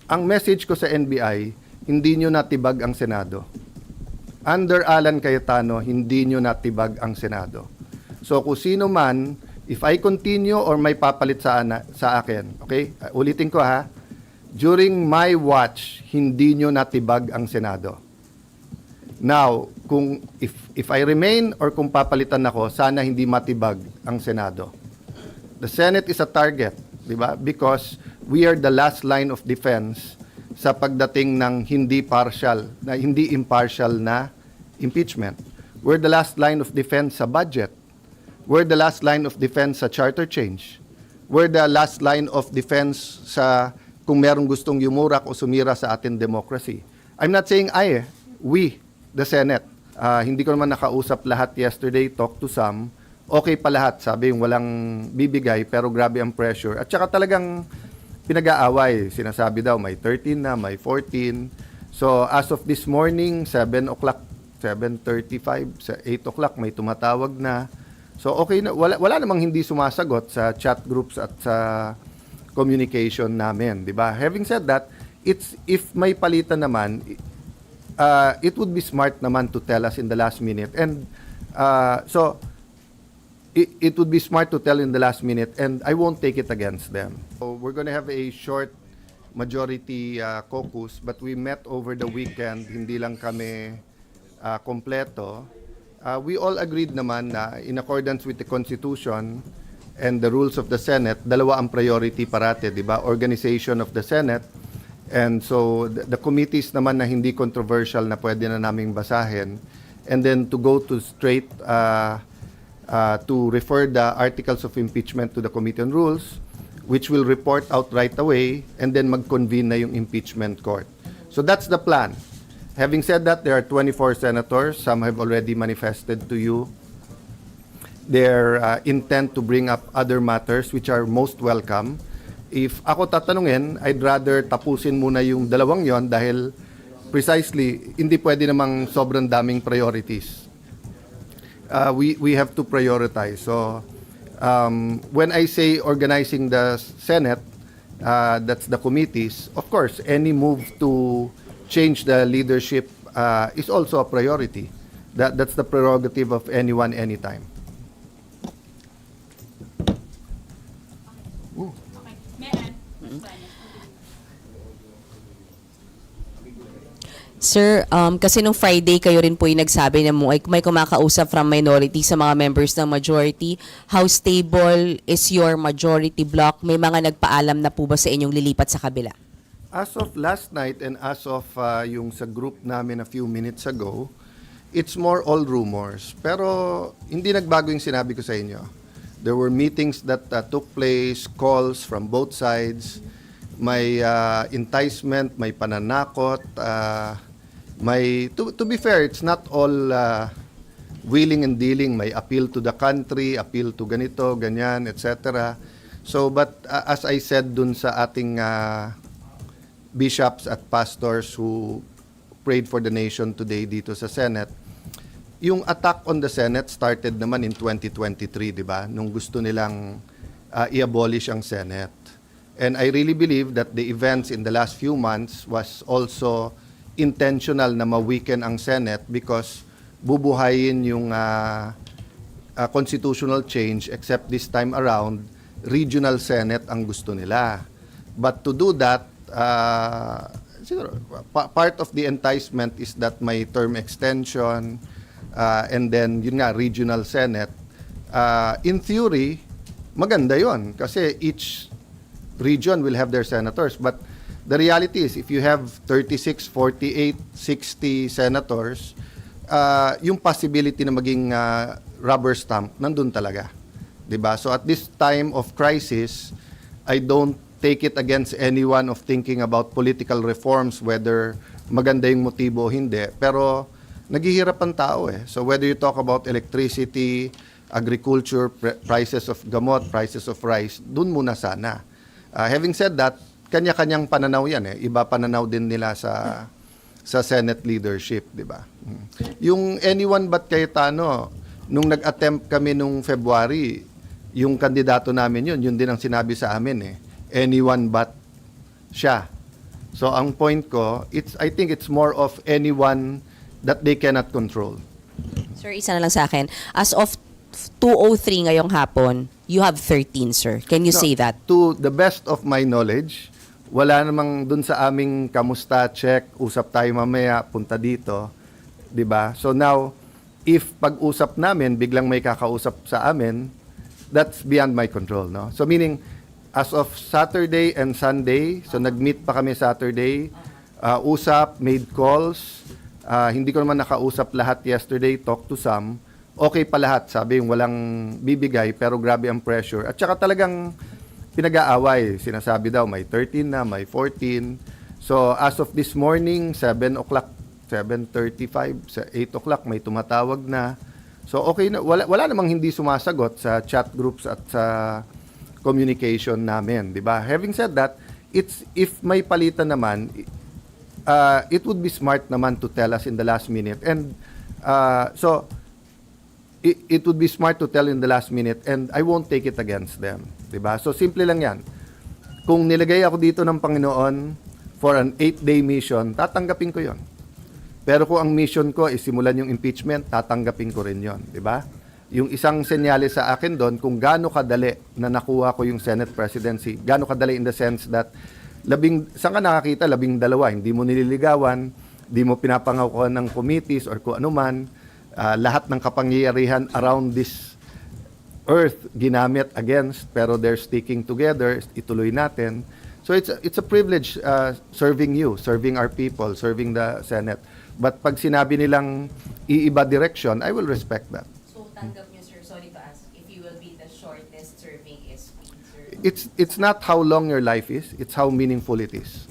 ang message ko sa NBI, hindi nyo natibag ang Senado. Under Alan Cayetano, hindi nyo natibag ang Senado. So kung sino man, if I continue or may papalit sa akin, okay? Ulitin ko ha, during my watch, hindi nyo natibag ang Senado. Now, kung if I remain or kung papalitan ako, sana hindi matibag ang Senado. The Senate is a target, di ba? Because we are the last line of defense sa pagdating ng hindi impartial na impeachment. We're the last line of defense sa budget. We're the last line of defense sa charter change. We're the last line of defense sa kung merong gustong yumurak o sumira sa ating democracy. I'm not saying we, the Senate. Hindi ko naman nakausap lahat yesterday, talk to some. Okay pa lahat, sabi yung walang bibigay pero grabe ang pressure. At saka talagang pinag-aaway. Sinasabi daw may 13 na, may 14. So as of this morning, 7 o'clock, 7:35, sa 8 o'clock may tumatawag na. So okay na, wala namang hindi sumasagot sa chat groups at sa communication namin, di ba? Having said that, if may palitan naman, it would be smart naman to tell us in the last minute. And so it would be smart to tell in the last minute, and I won't take it against them. So we're going to have a short majority caucus, but we met over the weekend, hindi lang kami kompleto. We all agreed naman na in accordance with the Constitution and the rules of the Senate, dalawa ang priority parate, di ba? Organization of the Senate. And so the committees naman na hindi controversial na pwede na naming basahin. And then to go to straight to refer the articles of impeachment to the Committee on Rules, which will report out right away, and then mag-convene na yung impeachment court. So that's the plan. Having said that, there are 24 senators. Some have already manifested to you their intent to bring up other matters which are most welcome. If ako tatanungin, I'd rather tapusin muna yung dalawang yon dahil precisely hindi pwede namang sobrang daming priorities. We have to prioritize. So when I say organizing the Senate, that's the committees, of course, any move to change the leadership is also a priority. That's the prerogative of anyone, anytime. Sir, kasi nung Friday kayo rin po yung nagsabi na may kumakausap from minority sa mga members ng majority. How stable is your majority block? May mga nagpaalam na po ba sa inyong lilipat sa kabila? As of last night and as of yung sa group namin a few minutes ago, it's more all rumors. Pero hindi nagbago yung sinabi ko sa inyo. There were meetings that took place, calls from both sides. May enticement, may pananakot, may to be fair, it's not all willing and dealing. May appeal to the country, appeal to ganito, ganyan, etc. So but as I said dun sa ating bishops at pastors who prayed for the nation today dito sa Senate, yung attack on the Senate started naman in 2023, di ba? Nung gusto nilang i-abolish ang Senate. And I really believe that the events in the last few months was also intentional na ma-weaken ang Senate because bubuhayin yung constitutional change, except this time around, regional Senate ang gusto nila. But to do that, siguro, part of the enticement is that may term extension, and then yun nga, regional Senate. In theory, maganda yon kasi each region will have their senators. But the reality is, if you have 36, 48, 60 senators, yung possibility na maging rubber stamp, nandun talaga. Diba? So at this time of crisis, I don't take it against anyone of thinking about political reforms, whether maganda yung motibo o hindi. Pero naghihirap ang tao eh. So whether you talk about electricity, agriculture, prices of gamot, prices of rice, dun muna sana. Having said that, kanya-kanyang pananaw yan eh. Iba pananaw din nila sa Senate leadership, di ba? Yung anyone but Cayetano, nung nag-attempt kami nung February, yung kandidato namin yun din ang sinabi sa amin eh. Anyone but siya. So ang point ko, I think it's more of anyone that they cannot control. Sir, isa na lang sa akin. As of 2:03 ngayong hapon, you have 13, sir. Can you No, say that? To the best of my knowledge, wala namang dun sa aming kamusta, check, usap tayo mamaya, punta dito, 'di ba? So now, if pag-usap namin biglang may kakausap sa amin, that's beyond my control, no? So meaning as of Saturday and Sunday, so nag-meet pa kami Saturday, usap, made calls, hindi ko naman nakausap lahat yesterday, talk to some. Okay pa lahat, sabi yung walang bibigay pero grabe ang pressure. At saka talagang pinag-aaway. Sinasabi daw may 13 na, may 14. So as of this morning, 7 o'clock, 7:35, sa 8 o'clock may tumatawag na. So okay na, wala namang hindi sumasagot sa chat groups at sa communication namin, di ba? Having said that, if may palitan naman, it would be smart naman to tell us in the last minute. And so it would be smart to tell in the last minute and I won't take it against them. Diba? So, simple lang yan. Kung nilagay ako dito ng Panginoon for an 8-day mission, tatanggapin ko yon. Pero kung ang mission ko is simulan yung impeachment, tatanggapin ko rin yon. Diba? Yung isang senyales sa akin doon, kung gaano kadali na nakuha ko yung Senate presidency, gaano kadali in the sense that, saan ka nakakita? 12, hindi mo nililigawan, hindi mo pinapangakuan ng committees or kung ano man, lahat ng kapangyarihan around this earth ginamit against, pero they're sticking together, ituloy natin. So it's a privilege serving you, serving our people, serving the Senate. But pag sinabi nilang iiba direction, I will respect that. So, tanggap niyo, sir, sorry to ask, if you will be the shortest serving SP, sir? It's not how long your life is, it's how meaningful it is.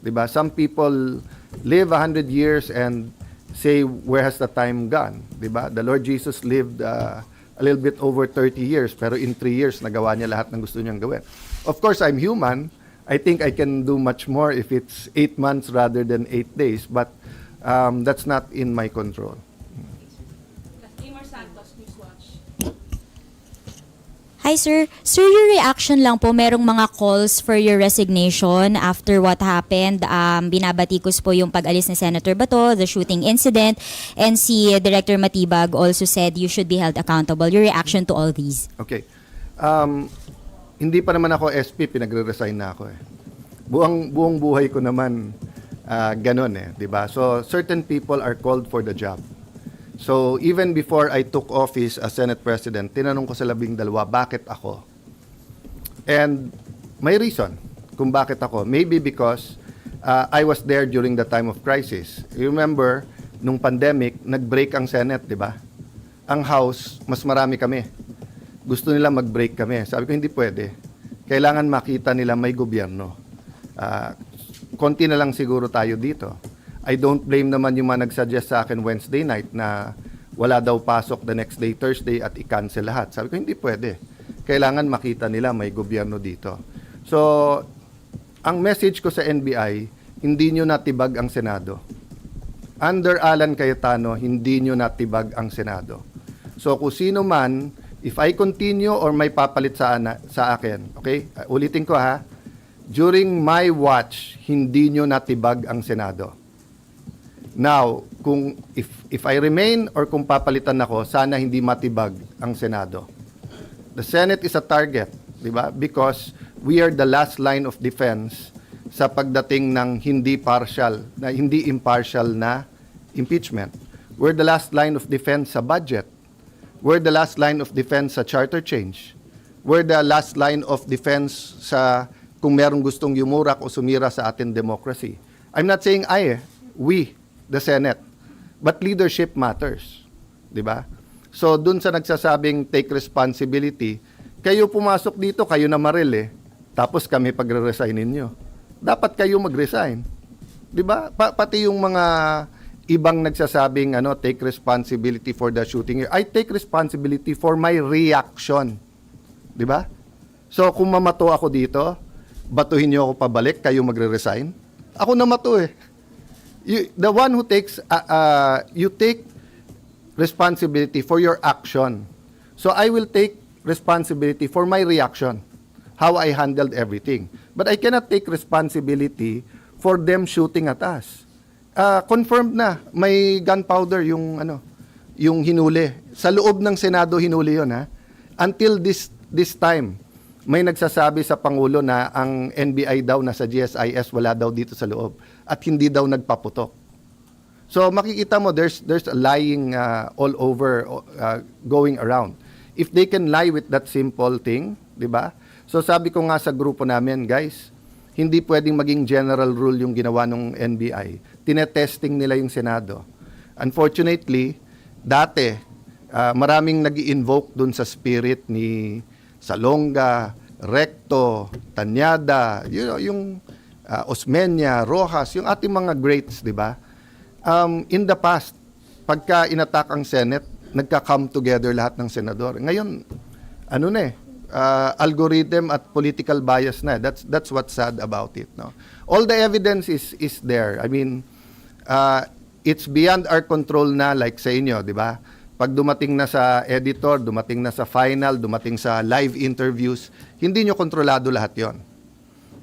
Diba? Some people live 100 years and say, where has the time gone? Diba? The Lord Jesus lived a little bit over 30 years, pero in 3 years, nagawa niya lahat ng gusto niyang gawin. Of course, I'm human. I think I can do much more if it's 8 months rather than 8 days, but that's not in my control. Timor Santos, Newswatch. Hi sir. Sir, your reaction lang po, merong mga calls for your resignation after what happened. Binabatikos po yung pag-alis ni Senator Bato, the shooting incident, and si Director Matibag also said you should be held accountable. Your reaction to all these? Okay. Hindi pa naman ako SP, pinagre-resign na ako eh. Buong buhay ko naman ganun eh, 'di ba? So certain people are called for the job. So even before I took office as Senate President, tinanong ko sa 12, bakit ako? And may reason kung bakit ako. Maybe because I was there during the time of crisis. You remember, nung pandemic, nag-break ang Senate, di ba? Ang House, mas marami kami. Gusto nila mag-break kami. Sabi ko, hindi pwede. Kailangan makita nila may gobyerno. Konti na lang siguro tayo dito. I don't blame naman yung mga nag-suggest sa akin Wednesday night na wala daw pasok the next day, Thursday, at i-cancel lahat. Sabi ko, hindi pwede. Kailangan makita nila may gobyerno dito. So, ang message ko sa NBI, hindi nyo natibag ang Senado. Under Alan Cayetano, hindi nyo natibag ang Senado. So, kung sino man, if I continue or may papalit sa akin, okay? Ulitin ko ha, during my watch, hindi nyo natibag ang Senado. Now, kung if I remain or kung papalitan ako, sana hindi matibag ang Senado. The Senate is a target, di ba? Because we are the last line of defense sa pagdating ng hindi impartial na impeachment. We're the last line of defense sa budget. We're the last line of defense sa charter change. We're the last line of defense sa kung merong gustong yumurak o sumira sa ating democracy. I'm not saying we, the Senate. But leadership matters. Di ba? So, dun sa nagsasabing take responsibility, kayo pumasok dito, kayo na maril eh. Tapos kami pagre-resignin nyo. Dapat kayo mag-resign. Di ba? Pati yung mga ibang nagsasabing take responsibility for the shooting. I take responsibility for my reaction. Di ba? So, kung mamato ako dito, batuhin nyo ako pabalik, kayo magre-resign. Ako na mato eh. The one who takes, you take responsibility for your action. So I will take responsibility for my reaction, how I handled everything. But I cannot take responsibility for them shooting at us. Confirmed na, may gunpowder yung hinuli. Sa loob ng Senado hinuli yun, ha? Until this time, may nagsasabi sa Pangulo na ang NBI daw nasa GSIS, wala daw dito sa loob. At hindi daw nagpaputok. So makikita mo, there's a lying all over going around. If they can lie with that simple thing, di ba? So sabi ko nga sa grupo namin, guys, hindi pwedeng maging general rule yung ginawa ng NBI. Tinetesting nila yung Senado. Unfortunately, dati, maraming nag-invoke dun sa spirit ni Salonga, Recto, Tanyada, yung Osmeña, Rojas, yung ating mga greats, di ba? In the past, pagka inattack ang Senate, nagka-come together lahat ng senador. Ngayon, algorithm at political bias na. That's what's sad about it. No? All the evidence is there. I mean, it's beyond our control na, like sa inyo, di ba? Pag dumating na sa editor, dumating na sa final, dumating sa live interviews, hindi nyo kontrolado lahat yon.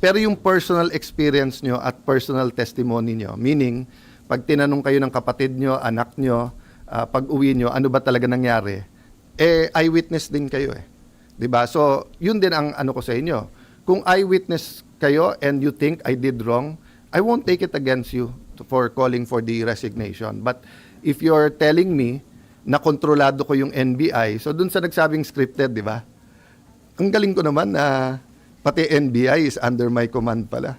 Pero yung personal experience nyo at personal testimony nyo, meaning, pag tinanong kayo ng kapatid nyo, anak nyo, pag uwi nyo, ano ba talaga nangyari? Eyewitness din kayo eh. 'Di ba? So, yun din ang ano ko sa inyo. Kung eyewitness kayo and you think I did wrong, I won't take it against you for calling for the resignation. But if you're telling me na kontrolado ko yung NBI, so dun sa nagsabing scripted, 'di ba? Ang galing ko naman na pati NBI is under my command pala.